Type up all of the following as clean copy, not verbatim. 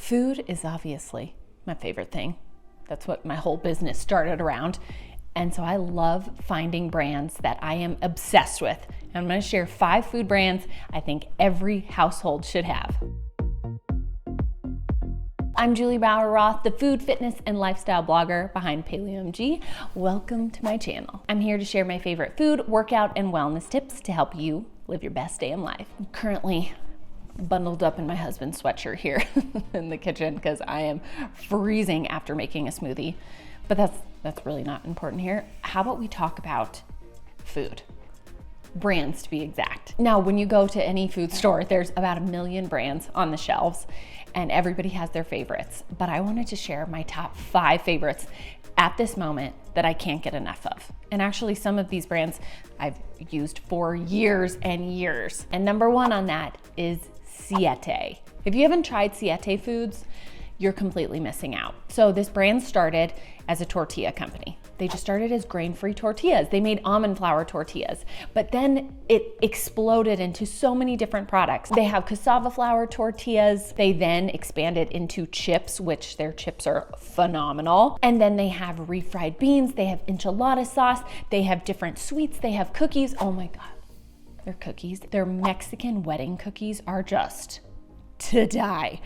Food is obviously my favorite thing. That's what my whole business started around. And so I love finding brands that I am obsessed with. And I'm gonna share 5 food brands I think every household should have. I'm Juli Bauer Roth, the food, fitness, and lifestyle blogger behind PaleoMG. Welcome to my channel. I'm here to share my favorite food, workout, and wellness tips to help you live your best day in life. I'm currently bundled up in my husband's sweatshirt here in the kitchen because I am freezing after making a smoothie. But that's really not important here. How about we talk about food? Brands, to be exact. Now, when you go to any food store, there's about 1 million brands on the shelves and everybody has their favorites. But I wanted to share my top 5 favorites at this moment that I can't get enough of. And actually some of these brands I've used for years and years. And number 1 on that is Siete. If you haven't tried Siete foods, you're completely missing out. So this brand started as a tortilla company. They just started as grain-free tortillas. They made almond flour tortillas, but then it exploded into so many different products. They have cassava flour tortillas. They then expanded into chips, which their chips are phenomenal. And then they have refried beans. They have enchilada sauce. They have different sweets. They have cookies. Oh my God, their cookies. Their Mexican wedding cookies are just to die.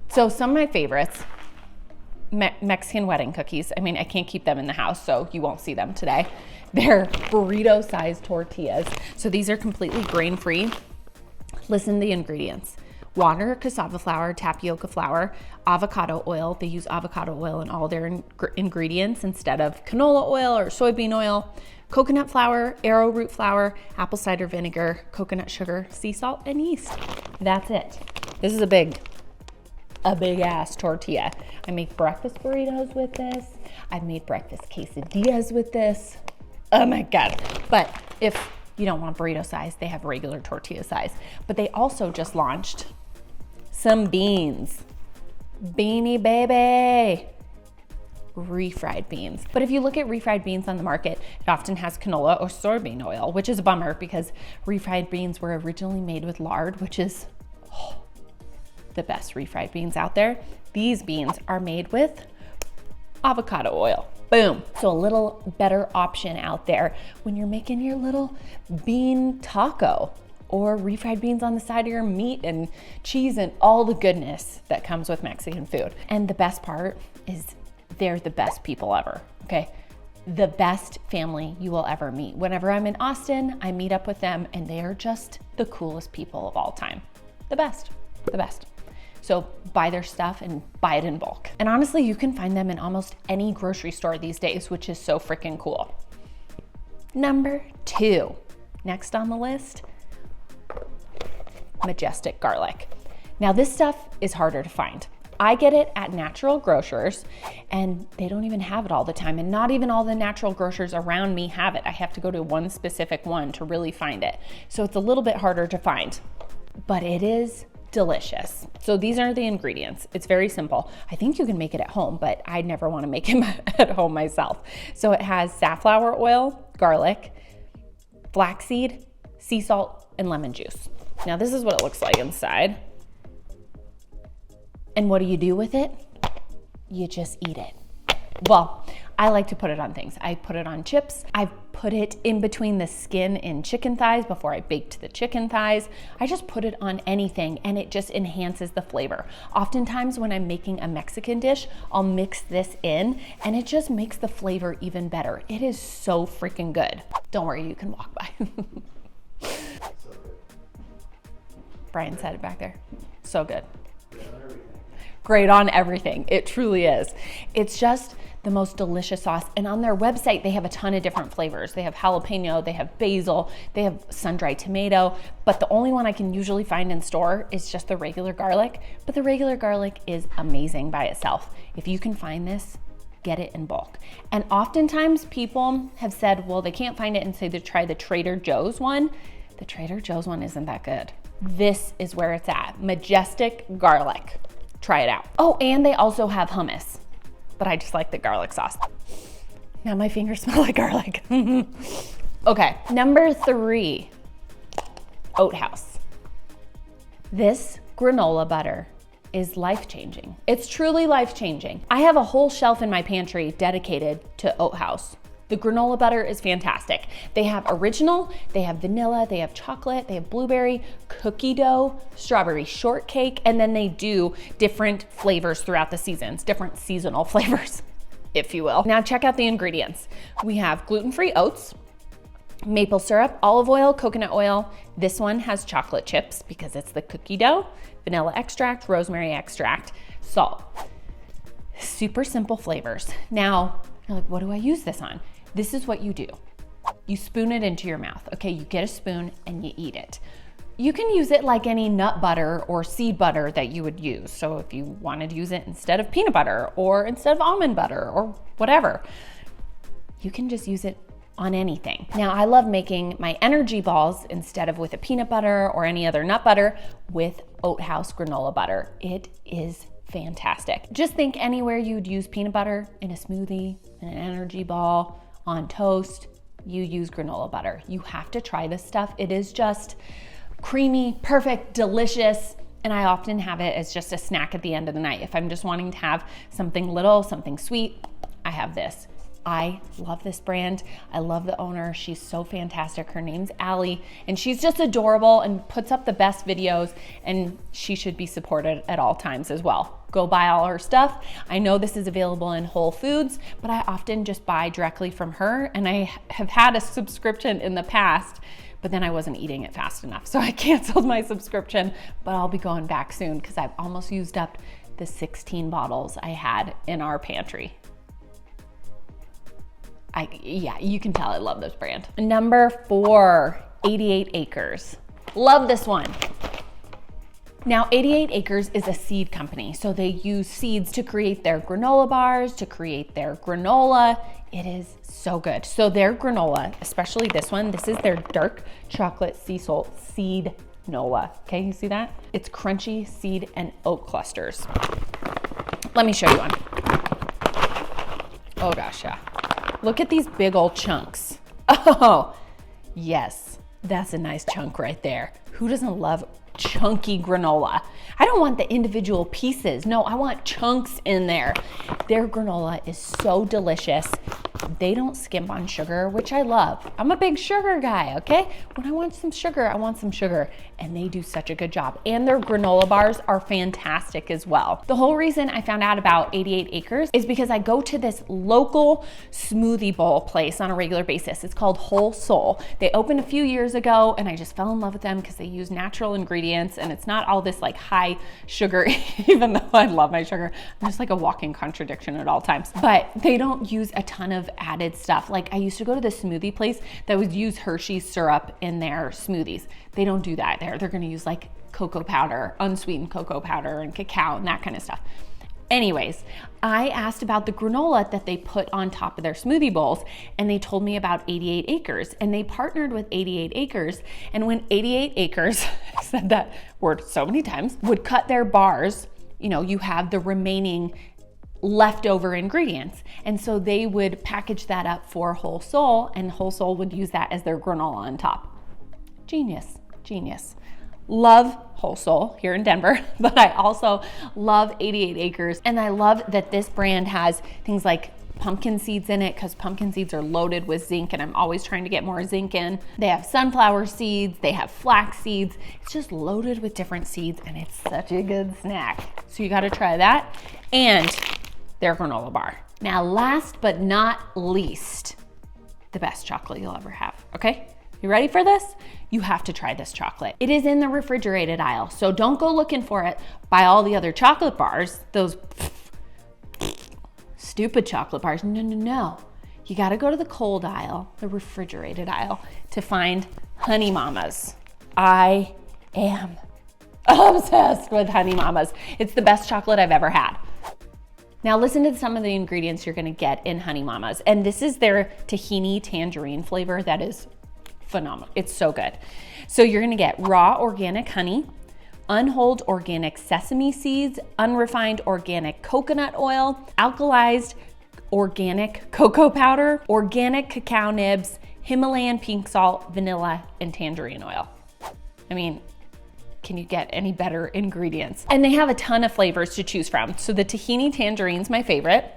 So some of my favorites, Mexican wedding cookies. I mean, I can't keep them in the house, so you won't see them today. They're burrito-sized tortillas. So these are completely grain-free. Listen to the ingredients. Water, cassava flour, tapioca flour, avocado oil. They use avocado oil in all their ingredients instead of canola oil or soybean oil. Coconut flour, arrowroot flour, apple cider vinegar, coconut sugar, sea salt, and yeast. That's it. This is a big ass tortilla. I make breakfast burritos with this. I've made breakfast quesadillas with this. Oh my God. But if you don't want burrito size, they have regular tortilla size. But they also just launched some beans. Beanie baby. Refried beans. But if you look at refried beans on the market, it often has canola or soybean oil, which is a bummer because refried beans were originally made with lard, which is the best refried beans out there. These beans are made with avocado oil. Boom. So a little better option out there when you're making your little bean taco or refried beans on the side of your meat and cheese and all the goodness that comes with Mexican food. And the best part is they're the best people ever, okay? The best family you will ever meet. Whenever I'm in Austin, I meet up with them and they are just the coolest people of all time. The best. So buy their stuff and buy it in bulk. And honestly, you can find them in almost any grocery store these days, which is so freaking cool. Number 2, next on the list, Majestic Garlic. Now this stuff is harder to find. I get it at natural grocers and they don't even have it all the time. And not even all the natural grocers around me have it. I have to go to one specific one to really find it. So it's a little bit harder to find, but it is delicious. So these are the ingredients. It's very simple. I think you can make it at home, but I never want to make it at home myself. So it has safflower oil, garlic, flaxseed, sea salt, and lemon juice. Now this is what it looks like inside. And what do you do with it? You just eat it. Well, I like to put it on things. I put it on chips. I've put it in between the skin in chicken thighs before I baked the chicken thighs. I just put it on anything and it just enhances the flavor. Oftentimes when I'm making a Mexican dish, I'll mix this in and it just makes the flavor even better. It is so freaking good. Don't worry, you can walk by. Brian said it back there. So good. Great on everything. It truly is. It's just the most delicious sauce. And on their website, they have a ton of different flavors. They have jalapeno, they have basil, they have sun-dried tomato, but the only one I can usually find in store is just the regular garlic. But the regular garlic is amazing by itself. If you can find this, get it in bulk. And oftentimes people have said, well, they can't find it and say to try the Trader Joe's one. The Trader Joe's one isn't that good. This is where it's at. Majestic Garlic. Try it out. Oh, and they also have hummus, but I just like the garlic sauce. Now my fingers smell like garlic. Okay, number 3, Oat Haus. This granola butter is life-changing. It's truly life-changing. I have a whole shelf in my pantry dedicated to Oat Haus. The granola butter is fantastic. They have original, they have vanilla, they have chocolate, they have blueberry, cookie dough, strawberry shortcake, and then they do different flavors throughout the seasons, different seasonal flavors, if you will. Now check out the ingredients. We have gluten-free oats, maple syrup, olive oil, coconut oil. This one has chocolate chips because it's the cookie dough, vanilla extract, rosemary extract, salt. Super simple flavors. Now, you're like, what do I use this on? This is what you do. You spoon it into your mouth. Okay, you get a spoon and you eat it. You can use it like any nut butter or seed butter that you would use. So if you wanted to use it instead of peanut butter or instead of almond butter or whatever, you can just use it on anything. Now, I love making my energy balls instead of with a peanut butter or any other nut butter with Oat Haus granola butter. It is fantastic. Just think anywhere you'd use peanut butter, in a smoothie, in an energy ball, on toast, you use granola butter. You have to try this stuff. It is just creamy, perfect, delicious. And I often have it as just a snack at the end of the night. If I'm just wanting to have something little, something sweet, I have this. I love this brand. I love the owner. She's so fantastic. Her name's Allie, and she's just adorable and puts up the best videos, and she should be supported at all times as well. Go buy all her stuff. I know this is available in Whole Foods, but I often just buy directly from her, and I have had a subscription in the past, but then I wasn't eating it fast enough, so I canceled my subscription, but I'll be going back soon because I've almost used up the 16 bottles I had in our pantry. Yeah, you can tell I love this brand. Number 4, 88 Acres. Love this one. Now, 88 Acres is a seed company, so they use seeds to create their granola bars, to create their granola. It is so good. So their granola, especially this one, this is their dark chocolate sea salt seed granola. Okay, you see that? It's crunchy seed and oat clusters. Let me show you one. Oh gosh, yeah. Look at these big old chunks. Oh, yes, that's a nice chunk right there. Who doesn't love chunky granola? I don't want the individual pieces. No, I want chunks in there. Their granola is so delicious. They don't skimp on sugar, which I love. I'm a big sugar guy, okay? When I want some sugar, I want some sugar, and they do such a good job. And their granola bars are fantastic as well. The whole reason I found out about 88 Acres is because I go to this local smoothie bowl place on a regular basis. It's called Whole Soul. They opened a few years ago, and I just fell in love with them because they use natural ingredients, and it's not all this like high sugar, even though I love my sugar. I'm just like a walking contradiction at all times. But they don't use a ton of added stuff. Like I used to go to the smoothie place that would use Hershey's syrup in their smoothies. They don't do that there. They're gonna use like cocoa powder, unsweetened cocoa powder and cacao and that kind of stuff. Anyways, I asked about the granola that they put on top of their smoothie bowls, and they told me about 88 Acres, and they partnered with 88 Acres. And when 88 Acres, I said that word so many times, would cut their bars, you know, you have the remaining leftover ingredients. And so they would package that up for Whole Soul, and Whole Soul would use that as their granola on top. Genius, genius. Love Whole Soul here in Denver, but I also love 88 Acres. And I love that this brand has things like pumpkin seeds in it because pumpkin seeds are loaded with zinc, and I'm always trying to get more zinc in. They have sunflower seeds, they have flax seeds. It's just loaded with different seeds, and it's such a good snack. So you gotta try that and their granola bar. Now, last but not least, the best chocolate you'll ever have, okay? You ready for this? You have to try this chocolate. It is in the refrigerated aisle, so don't go looking for it by all the other chocolate bars, those stupid chocolate bars. No, no, no. You gotta go to the cold aisle, the refrigerated aisle, to find Honey Mamas. I am obsessed with Honey Mamas. It's the best chocolate I've ever had. Now listen to some of the ingredients you're gonna get in Honey Mamas. And this is their tahini tangerine flavor that is phenomenal. It's so good. So you're gonna get raw organic honey, unhulled organic sesame seeds, unrefined organic coconut oil, alkalized organic cocoa powder, organic cacao nibs, Himalayan pink salt, vanilla, and tangerine oil. I mean, can you get any better ingredients? And they have a ton of flavors to choose from. So the tahini tangerine's my favorite.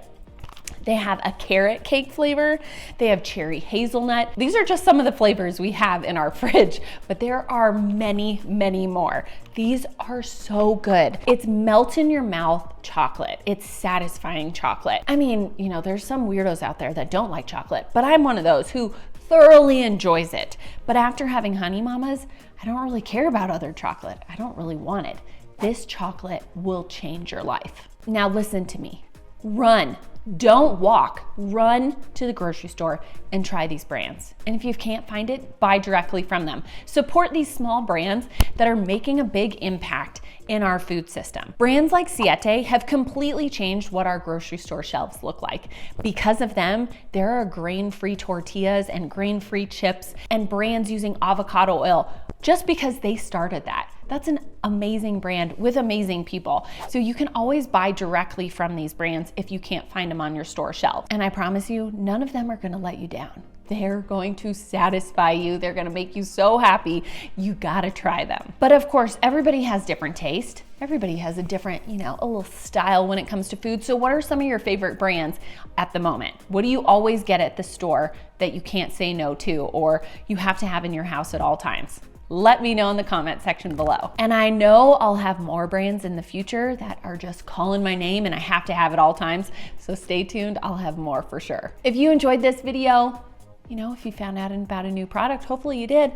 They have a carrot cake flavor. They have cherry hazelnut. These are just some of the flavors we have in our fridge, but there are many, many more. These are so good. It's melt in your mouth chocolate. It's satisfying chocolate. I mean, you know, there's some weirdos out there that don't like chocolate, but I'm one of those who thoroughly enjoys it. But after having Honey Mamas, I don't really care about other chocolate. I don't really want it. This chocolate will change your life. Now listen to me. Run. Don't walk, run to the grocery store and try these brands. And if you can't find it, buy directly from them. Support these small brands that are making a big impact in our food system. Brands like Siete have completely changed what our grocery store shelves look like. Because of them, there are grain-free tortillas and grain-free chips and brands using avocado oil just because they started that. That's an amazing brand with amazing people. So you can always buy directly from these brands if you can't find them on your store shelf. And I promise you, none of them are gonna let you down. They're going to satisfy you. They're gonna make you so happy. You gotta try them. But of course, everybody has different taste. Everybody has a different, a little style when it comes to food. So what are some of your favorite brands at the moment? What do you always get at the store that you can't say no to, or you have to have in your house at all times? Let me know in the comment section below. And I know I'll have more brands in the future that are just calling my name and I have to have at all times. So stay tuned, I'll have more for sure. If you enjoyed this video, if you found out about a new product, hopefully you did,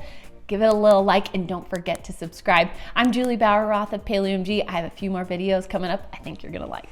give it a little like and don't forget to subscribe. I'm Juli Bauer Roth of PaleoMG. I have a few more videos coming up I think you're gonna like.